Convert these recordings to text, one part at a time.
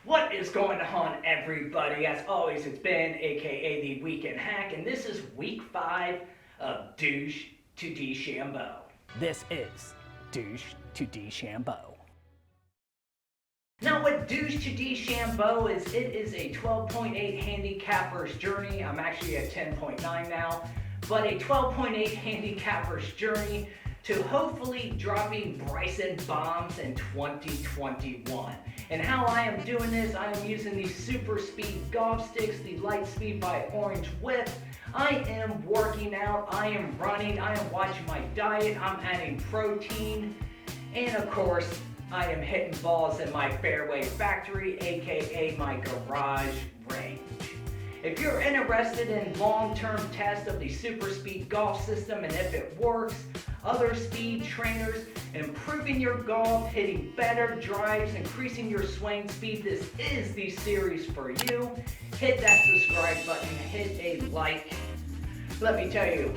What is going on, everybody? As always, it's Ben, aka the Weekend Hack, and this is week 5 of Douche to DeChambeau. This is Douche to DeChambeau. Now, what Douche to DeChambeau is, it is a 12.8 handicapper's journey. I'm actually at 10.9 now, but a 12.8 handicapper's journey to hopefully dropping Bryson bombs in 2021. And how I am doing this, I am using the Super Speed golf sticks, the Light Speed by Orange Whip. I am working out, I am running, I am watching my diet, I'm adding protein, and of course, I am hitting balls in my fairway factory, aka my garage range. If you're interested in long-term tests of the Super Speed golf system and if it works, other speed trainers, improving your golf, hitting better drives, increasing your swing speed, this is the series for you. Hit that subscribe button, hit a like. Let me tell you,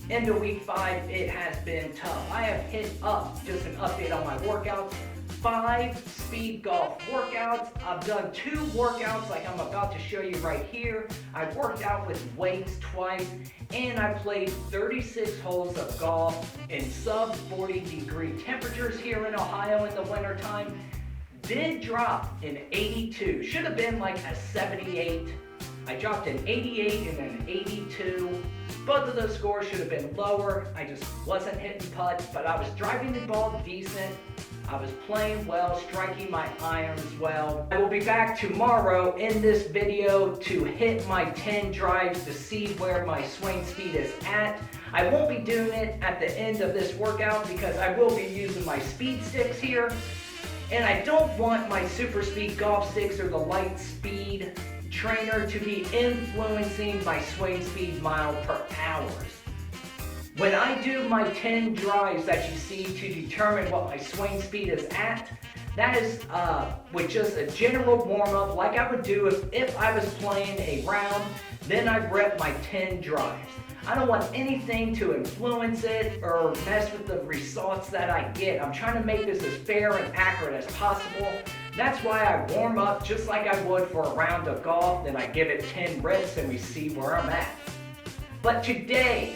into week 5, it has been tough. I have hit up, just an update on my workouts, 5 speed golf workouts. I've done 2 workouts like I'm about to show you right here. I worked out with weights twice, and I played 36 holes of golf in sub 40 degree temperatures here in Ohio in the wintertime. Did drop an 82, should have been like a 78. I dropped an 88 and an 82. Both of those scores should have been lower. I just wasn't hitting putts, but I was driving the ball decent. I was playing well, striking my irons well. I will be back tomorrow in this video to hit my 10 drives to see where my swing speed is at. I won't be doing it at the end of this workout because I will be using my speed sticks here. And I don't want my Super Speed golf sticks or the Light Speed trainer to be influencing my swing speed mile per hour. When I do my 10 drives that you see to determine what my swing speed is at, that is with just a general warm-up like I would do if I was playing a round, then I rep my 10 drives. I don't want anything to influence it or mess with the results that I get. I'm trying to make this as fair and accurate as possible. That's why I warm up just like I would for a round of golf, then I give it 10 reps and we see where I'm at. But today,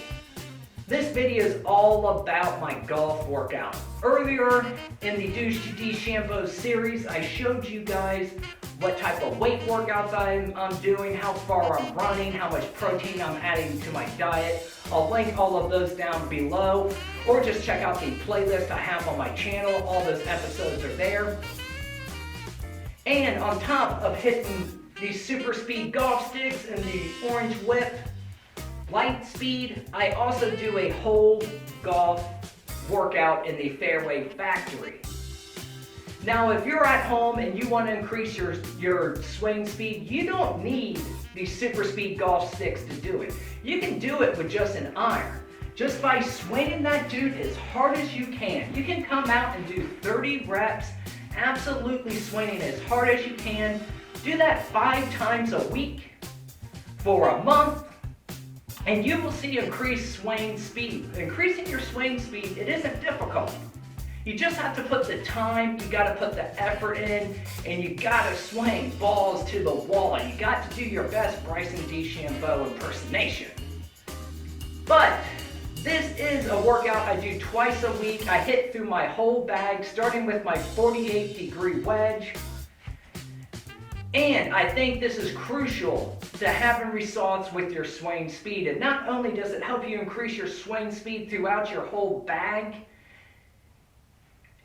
this video is all about my golf workout. Earlier in the Douche to DeChambeau series, I showed you guys what type of weight workouts I'm doing, how far I'm running, how much protein I'm adding to my diet. I'll link all of those down below, or just check out the playlist I have on my channel. All those episodes are there. And on top of hitting the Super Speed golf sticks and the Orange Whip Light Speed, I also do a whole golf workout in the fairway factory. Now, if you're at home and you want to increase your swing speed, you don't need the Super Speed golf sticks to do it. You can do it with just an iron. Just by swinging that dude as hard as you can. You can come out and do 30 reps, absolutely swinging as hard as you can. Do that 5 times a week for a month, and you will see increased swing speed. Increasing your swing speed, it isn't difficult. You just have to put the time, you gotta put the effort in, and you gotta swing balls to the wall. You got to do your best Bryson DeChambeau impersonation. But this is a workout I do twice a week. I hit through my whole bag, starting with my 48 degree wedge. And I think this is crucial to having results with your swing speed. And not only does it help you increase your swing speed throughout your whole bag,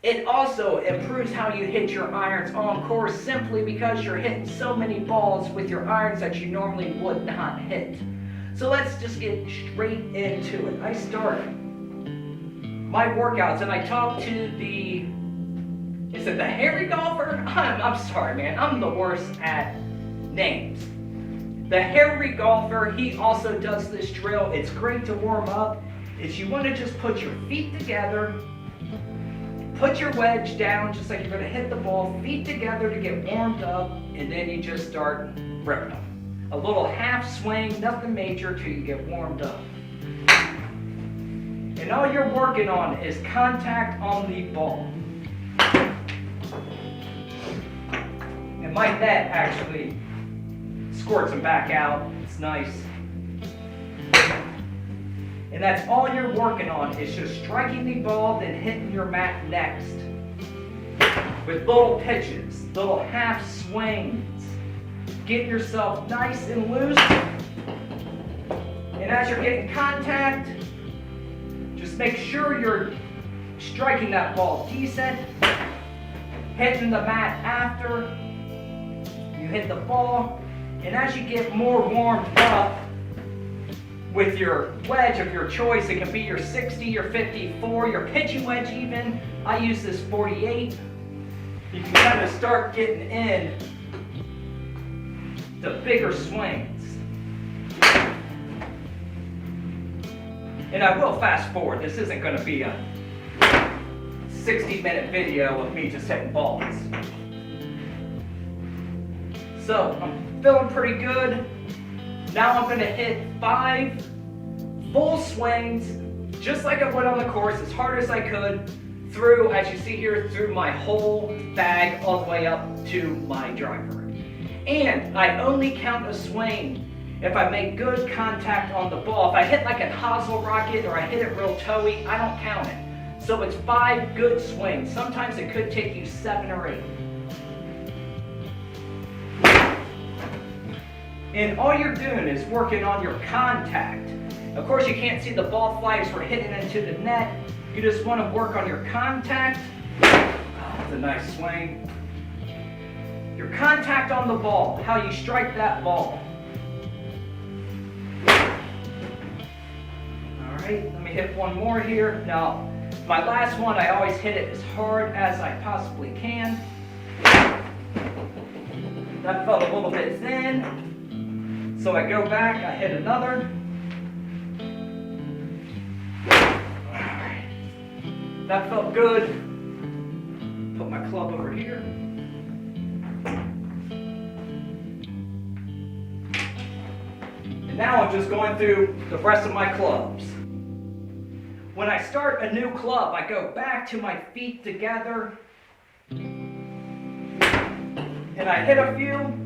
it also improves how you hit your irons on course simply because you're hitting so many balls with your irons that you normally would not hit. So let's just get straight into it. I start my workouts and I talk to is it the hairy golfer? I'm sorry, man. I'm the worst at names. The hairy golfer, he also does this drill. It's great to warm up. Is you want to just put your feet together, put your wedge down just like you're going to hit the ball, feet together to get warmed up, and then you just start ripping them. A little half swing, nothing major till you get warmed up. And all you're working on is contact on the ball. And my net actually squirts them back out. It's nice. And that's all you're working on, is just striking the ball, then hitting your mat next. With little pitches, little half swings. Get yourself nice and loose. And as you're getting contact, just make sure you're striking that ball decent. Hitting the mat after you hit the ball. And as you get more warmed up with your wedge of your choice, it can be your 60, your 54, your pitching wedge even. I use this 48. You can kind of start getting in the bigger swings. And I will fast forward. This isn't going to be a 60-minute video of me just hitting balls. So I'm feeling pretty good. Now I'm going to hit 5 full swings, just like I would on the course, as hard as I could, through, as you see here, through my whole bag all the way up to my driver. And I only count a swing if I make good contact on the ball. If I hit like a hosel rocket or I hit it real toey, I don't count it. So it's 5 good swings. Sometimes it could take you 7 or 8. And all you're doing is working on your contact. Of course, you can't see the ball fly as we're hitting into the net. You just want to work on your contact. Oh, that's a nice swing. Your contact on the ball, how you strike that ball. All right, let me hit one more here. Now, my last one, I always hit it as hard as I possibly can. That felt a little bit thin. So I go back, I hit another. That felt good. Put my club over here. And now I'm just going through the rest of my clubs. When I start a new club, I go back to my feet together. And I hit a few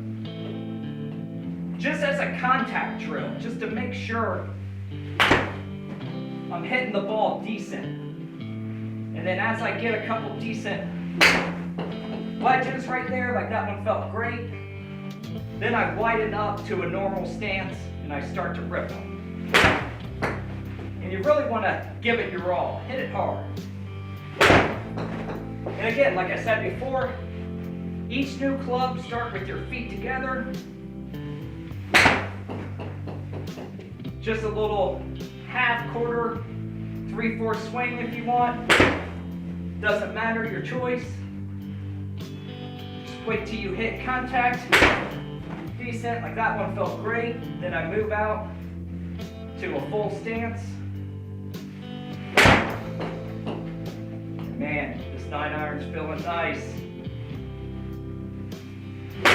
just as a contact drill, just to make sure I'm hitting the ball decent. And then as I get a couple decent wedges right there, like that one felt great, then I widen up to a normal stance and I start to rip them. And you really want to give it your all. Hit it hard. And again, like I said before, each new club, start with your feet together. Just a little half, quarter, 3/4 swing if you want. Doesn't matter, your choice. Just wait till you hit contact. Decent, like that one felt great. Then I move out to a full stance. Man, this 9-iron's feeling nice. All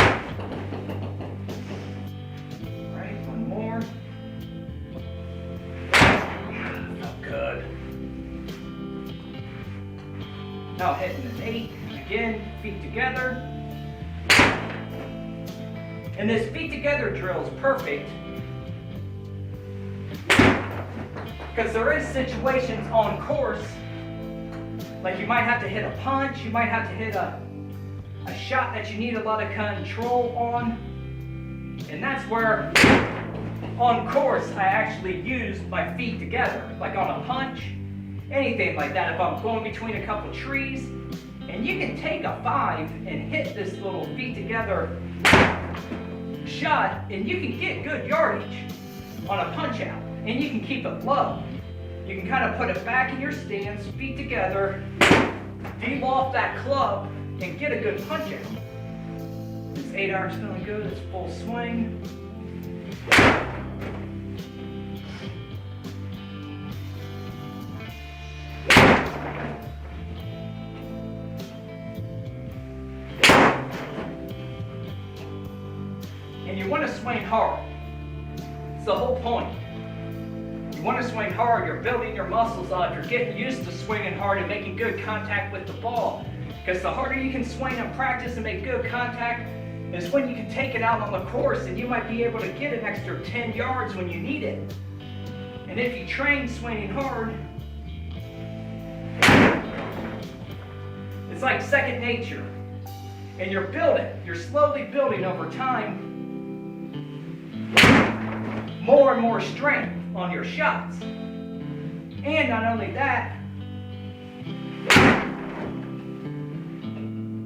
right, one more. Felt good. Now hitting an 8, again, feet together. And this feet together drill is perfect because there is situations on course, like you might have to hit a punch, you might have to hit a shot that you need a lot of control on. And that's where, on course, I actually use my feet together, like on a punch, anything like that. If I'm going between a couple trees, and you can take a 5 and hit this little feet together shot, and you can get good yardage on a punch out, and you can keep it low. You can kind of put it back in your stance, feet together, deep off that club, and get a good punch out. This 8-iron's feeling good, it's full swing. And you want to swing hard. It's the whole point. You want to swing hard, you're building your muscles up, you're getting used to swinging hard and making good contact with the ball. Because the harder you can swing and practice and make good contact, is when you can take it out on the course and you might be able to get an extra 10 yards when you need it. And if you train swinging hard, it's like second nature. And you're slowly building over time more and more strength on your shots. And not only that,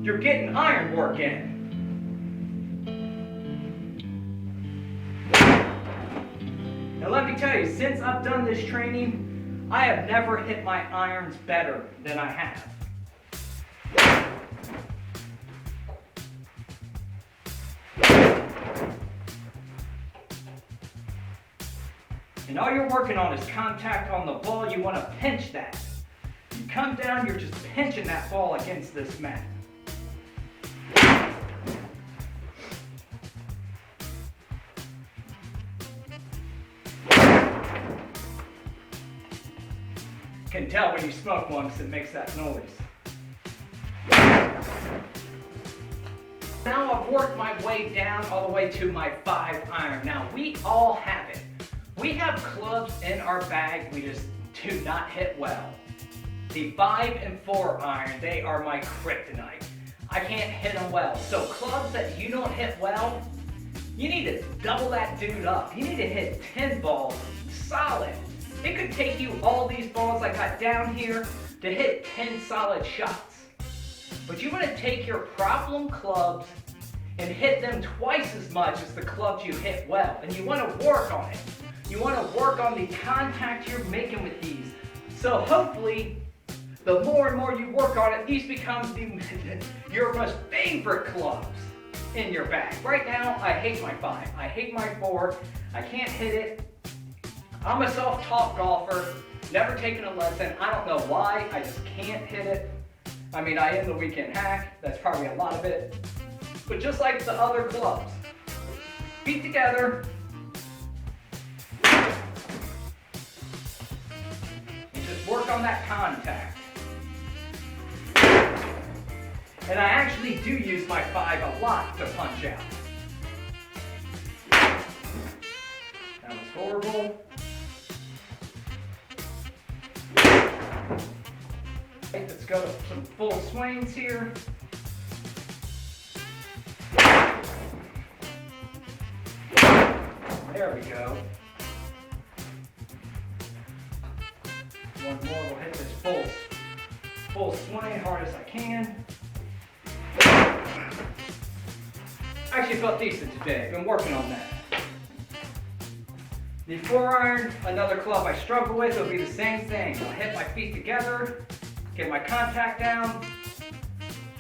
you're getting iron work in. Now let me tell you, since I've done this training, I have never hit my irons better than I have. And all you're working on is contact on the ball. You want to pinch that. You come down, you're just pinching that ball against this mat. Can tell when you smoke one because it makes that noise. Now I've worked my way down all the way to my 5-iron. Now we all have it. We have clubs in our bag we just do not hit well. The 5 and 4-iron, they are my kryptonite. I can't hit them well. So clubs that you don't hit well, you need to double that dude up. You need to hit 10 balls solid. It could take you all these balls I got down here to hit 10 solid shots. But you want to take your problem clubs and hit them twice as much as the clubs you hit well. And you want to work on it. You want to work on the contact you're making with these. So hopefully, the more and more you work on it, these become your most favorite clubs in your bag. Right now, I hate my 5. I hate my 4. I can't hit it. I'm a self-taught golfer, never taken a lesson. I don't know why, I just can't hit it. I mean, I am the weekend hack, that's probably a lot of it. But just like the other clubs, feet together, and just work on that contact. And I actually do use my 5 a lot to punch out. That was horrible. Let's go to some full swings here. There we go. One more, we'll hit this full swing hard as I can. Actually felt decent today, been working on that. The 4-iron, another club I struggle with, it'll be the same thing. I'll hit my feet together, get my contact down,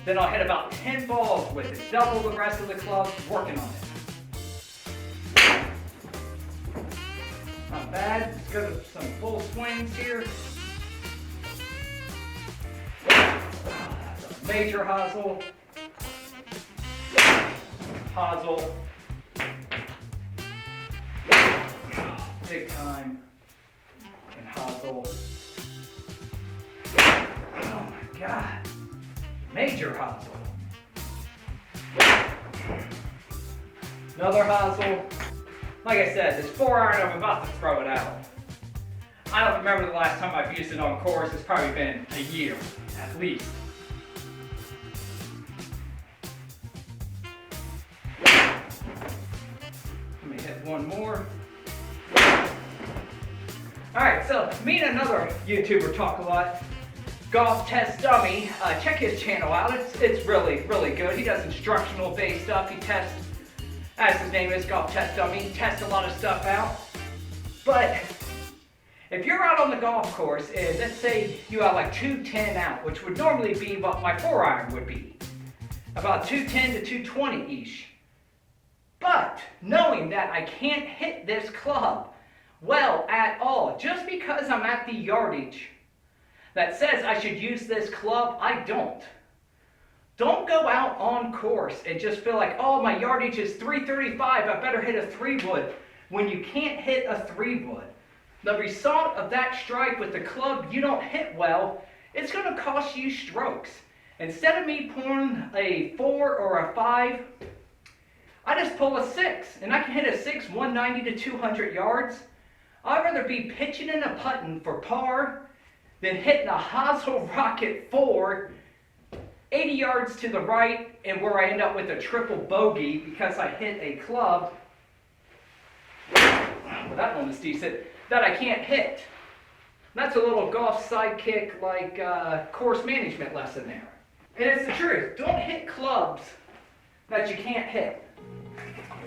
then I'll hit about 10 balls with it, double the rest of the clubs, working on it. Not bad, let's go to some full swings here. Major hosel, big time, and hosel. Oh my God, major hosel. Another hosel. Like I said, this 4-iron, I'm about to throw it out. I don't remember the last time I've used it on course. It's probably been a year, at least. Let me hit one more. Alright, so me and another YouTuber talk a lot. Golf Test Dummy. Check his channel out. It's really, really good. He does instructional based stuff. He tests, as his name is, Golf Test Dummy. He tests a lot of stuff out. But if you're out on the golf course and let's say you have like 210 out, which would normally be what my 4-iron would be, about 210 to 220-ish. But knowing that I can't hit this club well at all, just because I'm at the yardage that says I should use this club, I don't. Don't go out on course and just feel like, oh, my yardage is 335, I better hit a 3-wood, when you can't hit a 3-wood. The result of that strike with the club you don't hit well, it's going to cost you strokes. Instead of me pouring a 4 or a 5, I just pull a 6, and I can hit a 6 190 to 200 yards. I'd rather be pitching and a putting for par than hitting a hosel rocket 4 80 yards to the right, and where I end up with a triple bogey because I hit a club, well, that one was decent, that I can't hit. That's a little golf sidekick, like course management lesson there. And it's the truth. Don't hit clubs that you can't hit.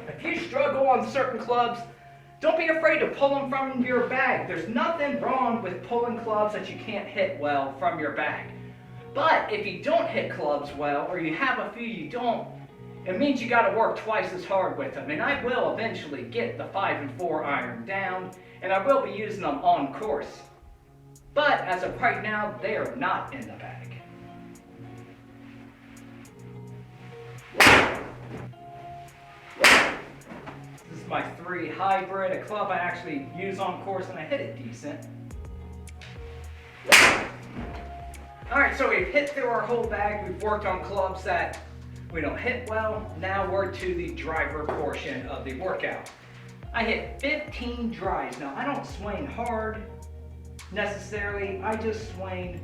If you struggle on certain clubs, don't be afraid to pull them from your bag. There's nothing wrong with pulling clubs that you can't hit well from your bag. But if you don't hit clubs well, or you have a few you don't, it means you got to work twice as hard with them. And I will eventually get the 5 and 4 iron down, and I will be using them on course. But as of right now, they are not in the bag. This is my 3 hybrid, a club I actually use on course, and I hit it decent. Alright, so we've hit through our whole bag. We've worked on clubs that we don't hit well. Now we're to the driver portion of the workout. I hit 15 drives. Now, I don't swing hard necessarily. I just swing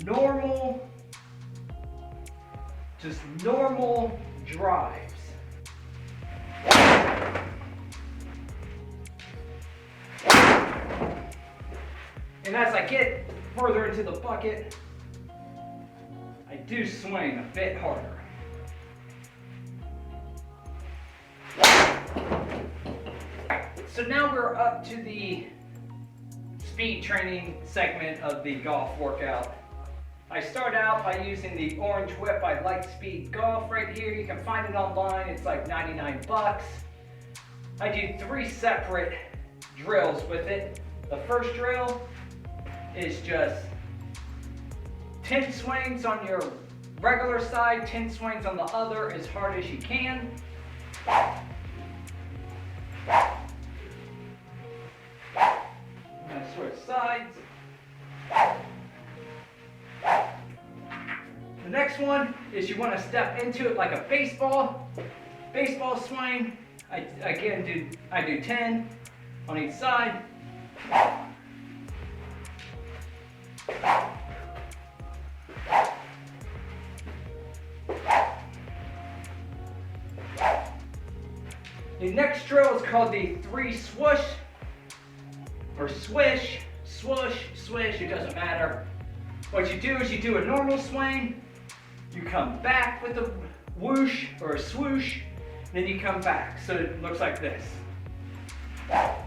normal, just normal drives. And as I get further into the bucket, I do swing a bit harder. So now we're up to the speed training segment of the golf workout. I start out by using the orange whip by Lightspeed Golf right here. You can find it online. It's like 99 bucks. I do 3 separate drills with it. The first drill is just 10 swings on your regular side, 10 swings on the other as hard as you can. I'm going to switch sides. The next one is you want to step into it like a baseball swing. I do 10 on each side. The next drill is called the 3 swoosh, or swish, swoosh, swish, it doesn't matter. What you do is you do a normal swing, you come back with a whoosh or a swoosh, then you come back. So it looks like this. It's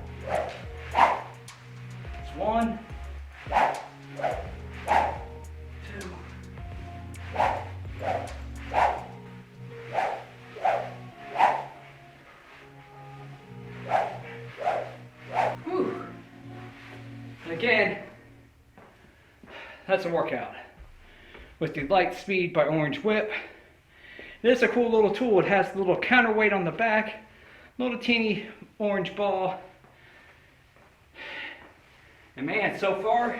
1, 2, whew. And again, that's a workout with the Lightspeed by Orange Whip. This is a cool little tool. It has a little counterweight on the back, little teeny orange ball. And man, so far,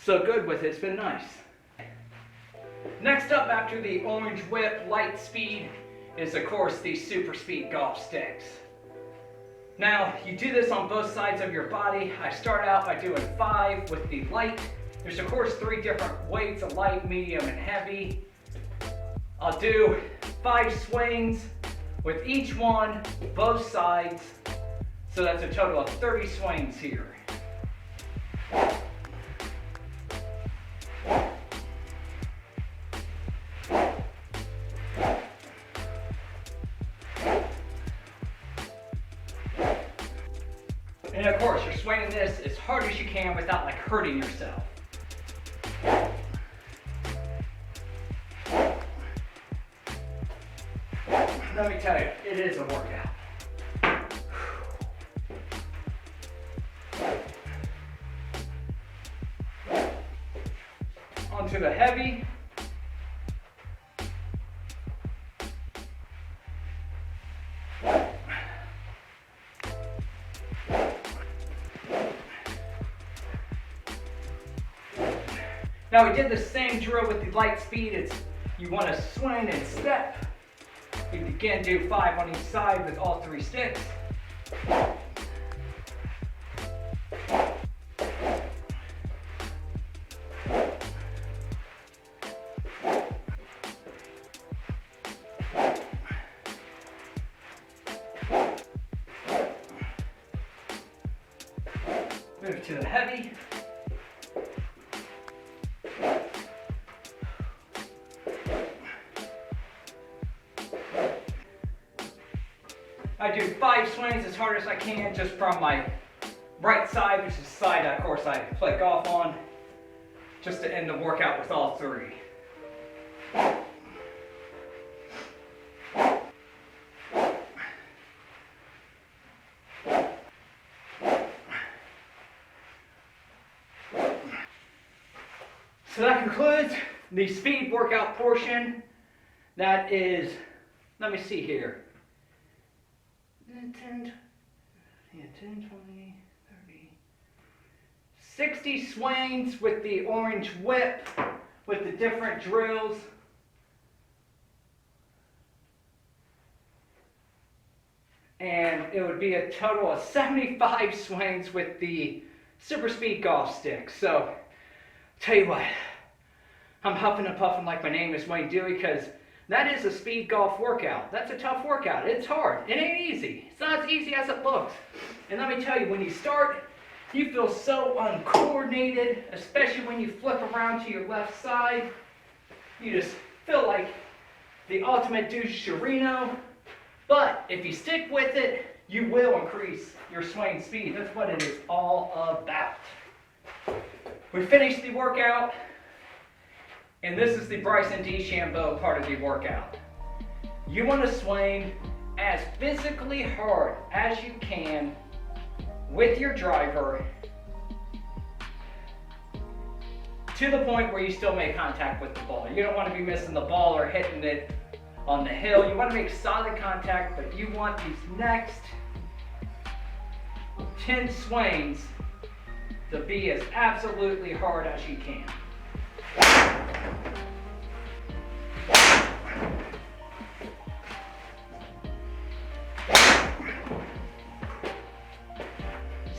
so good with it. It's been nice. Next up after the Orange Whip Lightspeed is of course the Super Speed Golf Sticks. Now, you do this on both sides of your body. I start out by doing 5 with the light. There's of course 3 different weights, a light, medium, and heavy. I'll do 5 swings with each one, both sides. So that's a total of 30 swings here. And of course, you're swinging this as hard as you can without like hurting yourself. Let me tell you, it is a workout. Onto the heavy. Now we did the same drill with the Lightspeed. It's you want to swing and step. You Again, do 5 on each side with all 3 sticks. Move to the heavy. I do 5 swings as hard as I can just from my right side, which is the side, of course, I play golf on, just to end the workout with all 3. So that concludes the speed workout portion. That is, let me see here. 10, 20, 30, 60 swings with the orange whip, with the different drills. And it would be a total of 75 swings with the super speed golf stick. So, tell you what, I'm huffing and puffing like my name is Wayne Dewey, because that is a speed golf workout. That's a tough workout. It's hard. It ain't easy. It's not as easy as it looks. And let me tell you, when you start, you feel so uncoordinated, especially when you flip around to your left side. You just feel like the ultimate douche Sharino. But if you stick with it, you will increase your swing speed. That's what it is all about. We finished the workout. And this is the Bryson DeChambeau part of the workout. You want to swing as physically hard as you can with your driver to the point where you still make contact with the ball. You don't want to be missing the ball or hitting it on the hill. You want to make solid contact, but you want these next 10 swings to be as absolutely hard as you can.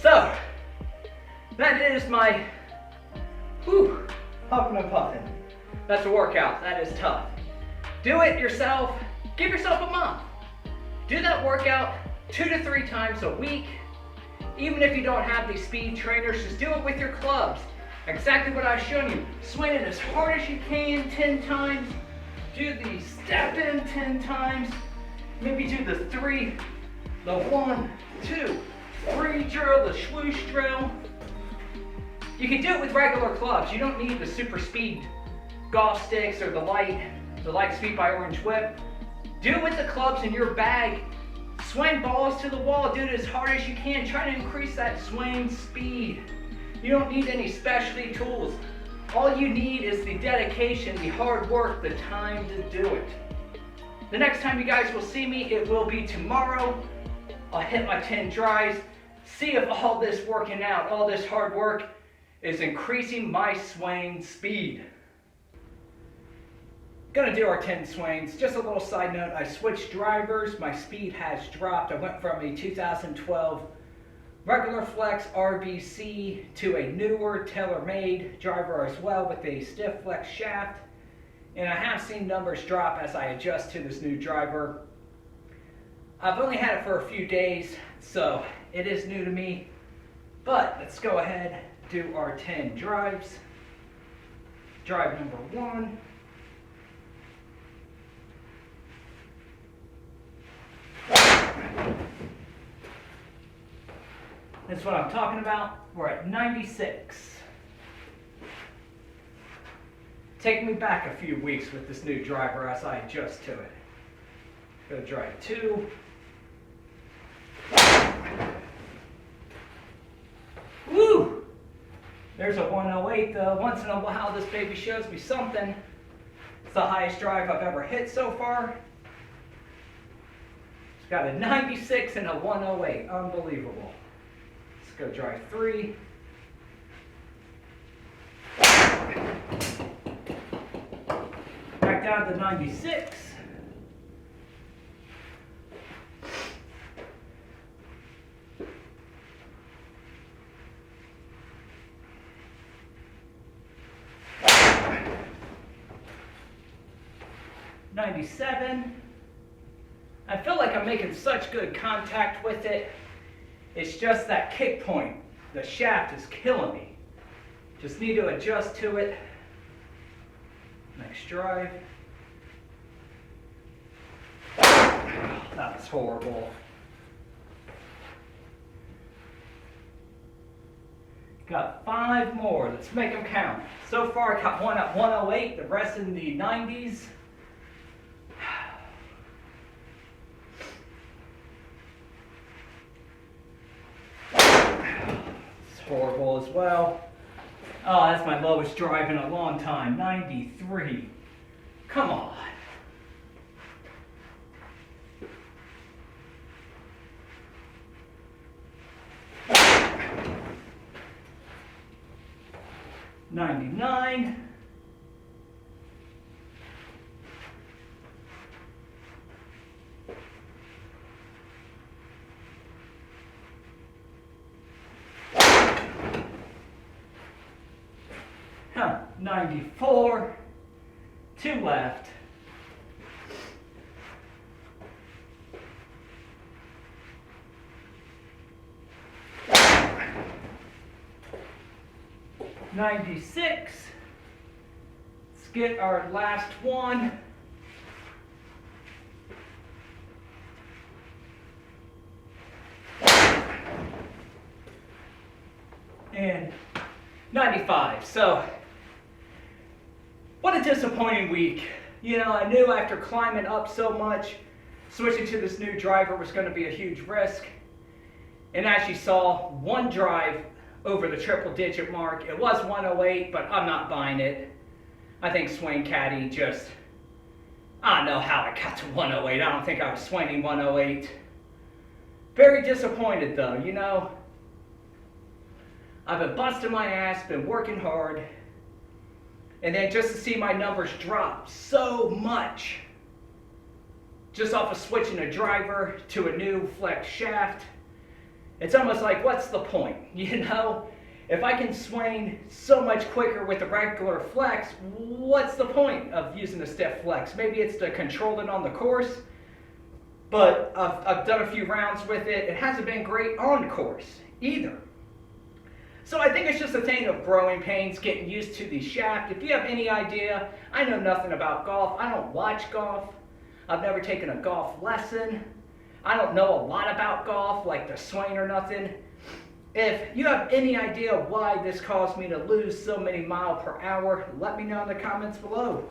So, that is my huffing and puffing. That's a workout. That is tough. Do it yourself. Give yourself a month. Do that workout 2 to 3 times a week. Even if you don't have these speed trainers, just do it with your clubs. Exactly what I've shown you. Swing it as hard as you can 10 times. Do the step in 10 times. Maybe do the 3, the 1, 2, 3 drill, the swoosh drill. You can do it with regular clubs. You don't need the super speed golf sticks or the light speed by Orange Whip. Do it with the clubs in your bag. Swing balls to the wall. Do it as hard as you can. Try to increase that swing speed. You don't need any specialty tools. All you need is the dedication, the hard work, the time to do it. The next time you guys will see me, it will be tomorrow. I'll hit my 10 drives, see if all this working out, all this hard work is increasing my swing speed. Gonna do our 10 swings. Just a little side note, I switched drivers. My speed has dropped. I went from a 2012 regular flex RBC to a newer tailor-made driver as well with a stiff flex shaft. And I have seen numbers drop as I adjust to this new driver. I've only had it for a few days, so it is new to me. But let's go ahead, do our 10 drives. Drive number 1. That's what I'm talking about. We're at 96. Taking me back a few weeks with this new driver as I adjust to it. Go to drive 2. Woo! There's a 108 though. Once in a while this baby shows me something. It's the highest drive I've ever hit so far. It's got a 96 and a 108. Unbelievable. Let's go drive 3. Back down to 96. 97. I feel like I'm making such good contact with it. It's just that kick point. The shaft is killing me. Just need to adjust to it. Next drive. That was horrible. Got 5 more. Let's make them count. So far I got one at 108, the rest in the 90s. It's horrible as well. Oh, that's my lowest drive in a long time. 93. Come on. $99. Huh, 94. 2 left. $96. Let's get our last one. And 95. So, what a disappointing week. You know, I knew after climbing up so much, switching to this new driver was going to be a huge risk. And actually saw one drive over the triple-digit mark. It was 108, but I'm not buying it. I think Swain Caddy just, I don't know how I got to 108. I don't think I was swinging 108. Very disappointed though, you know. I've been busting my ass, been working hard, and then just to see my numbers drop so much, just off of switching a driver to a new flex shaft, it's almost like, what's the point, you know? If I can swing so much quicker with a regular flex, what's the point of using a stiff flex? Maybe it's to control it on the course, but I've done a few rounds with it. It hasn't been great on course either. So I think it's just a thing of growing pains, getting used to the shaft. If you have any idea, I know nothing about golf. I don't watch golf. I've never taken a golf lesson. I don't know a lot about golf, like the swing or nothing. If you have any idea why this caused me to lose so many miles per hour, let me know in the comments below.